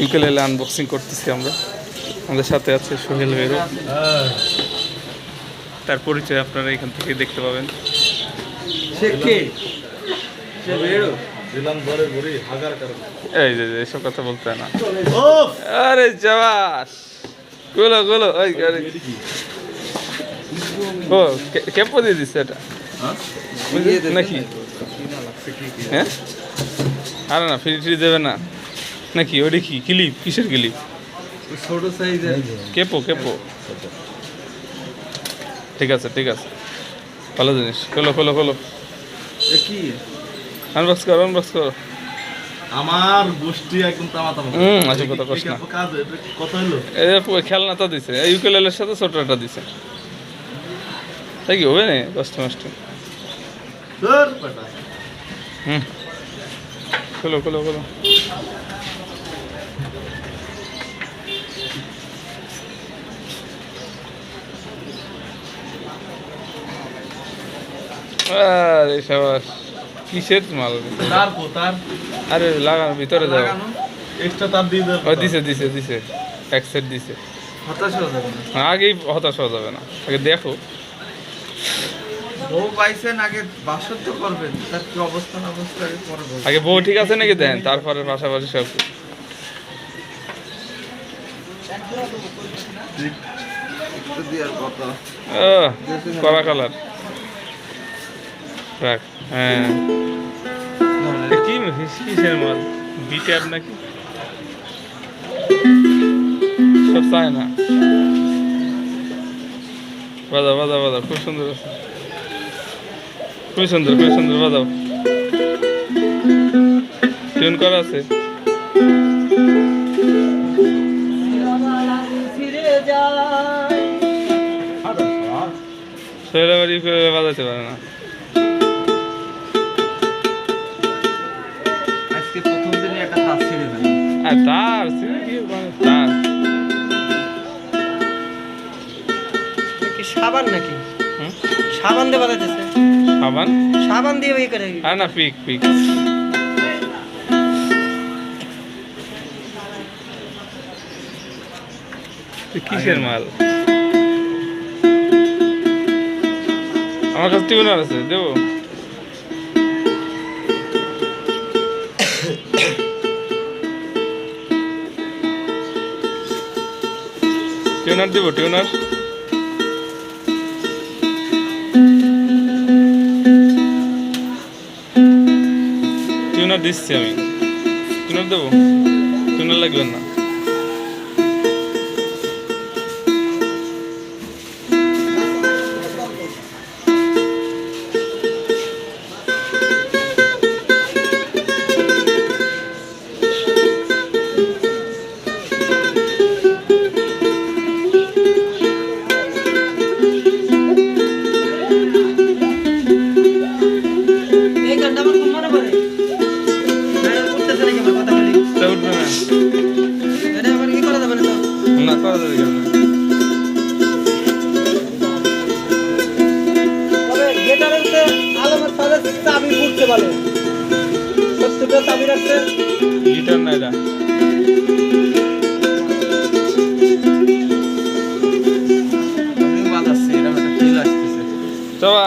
Ukulele unboxing করতেছি আমরা। আমাদের সাথে আছে সোহেল বেরো, তার পরিচয় আপনারা এখান থেকে দেখতে পাবেন। এই যে এসব কথা বলতে হয় না। আরে যাবাস গোলো গোলো ওই ও কেপো দিয়ে দিচ্ছে এটা নাকি? হ্যাঁ আরে না ফ্রি ট্রি দেবে না নাকি? ওটা কি ক্লিপ? কিসের ক্লিপ? ছোট সাইজের কেপো কেপো। ঠিক আছে ঠিক আছে, ভালো জিনিস। খোলো খোলো খোলো, কি আনবক্স করো আনবক্স করো। আমার গোষ্ঠী একদম তামাতাম। আচ্ছা কথা কস না। কাজ কত হলো? এই খেলনাটা দিছে, ইউকেলেলের সাথে ছোটটা দিছে। তাই কি হবে না কষ্ট মষ্ট? ধর বেটা। খোলো খোলো খোলো। আরে সাবাস, কিসের মাল? তার কো তার? আরে লাগানো ভিতরে যাও। এক্সট্রা তার দিয়ে দাও। ও দিছে দিছে দিছে, এক সেট দিছে। হতাশ হয়ে যাবে না। আগেই হতাশ হওয়া যাবে না, আগে দেখো। বউ পাইছেন, আগে বাসর তো করবেন, তার কি অবস্থা না অবস্থা আগে পরে বলবেন। আগে বউ ঠিক আছে নাকি দেন, তারপরে পাশাপাশি সব কিছু। একটু দেওয়ার কথা। কড়া কালার রাখ। হ্যাঁ কি কিসের মাল? বিটার নাকি? সব চায় না। বাজাও বাজাও বাজাও, খুব সুন্দর আছে, খুবই সুন্দর খুবই সুন্দর। বাজাও, টিউন করা আছে। সোহেল বাজাতে পারে না। আজকে প্রথম দিনে একটা তার ছিঁড়ে দেন। আর তার তার কি সাবান নাকি? সাবান দিয়ে বানাইতেছে। সাবান? সাবান দিয়ে ওই করে। আর না পিক পিক। কিসের মাল? আমার কাছে টিউনার আছে, দেবো? টিউনার দেবো? টিউনার টিউনার দিচ্ছি আমি। টিউনার দেবো? টিউনার লাগবে না। এই গানটা আমার খুব মনে পড়ে। ভাইরাল করতেছে নাকি আমার কথা বলি? এটা উঠবে না। এটা আবার কি করা যাবে না তো? না করা যাবে কেন? তবে গিটারের যে আলমের সাথে চাবি ফুটতে পারে। সত্যটা চাবি রাখছে। গিটার না এটা।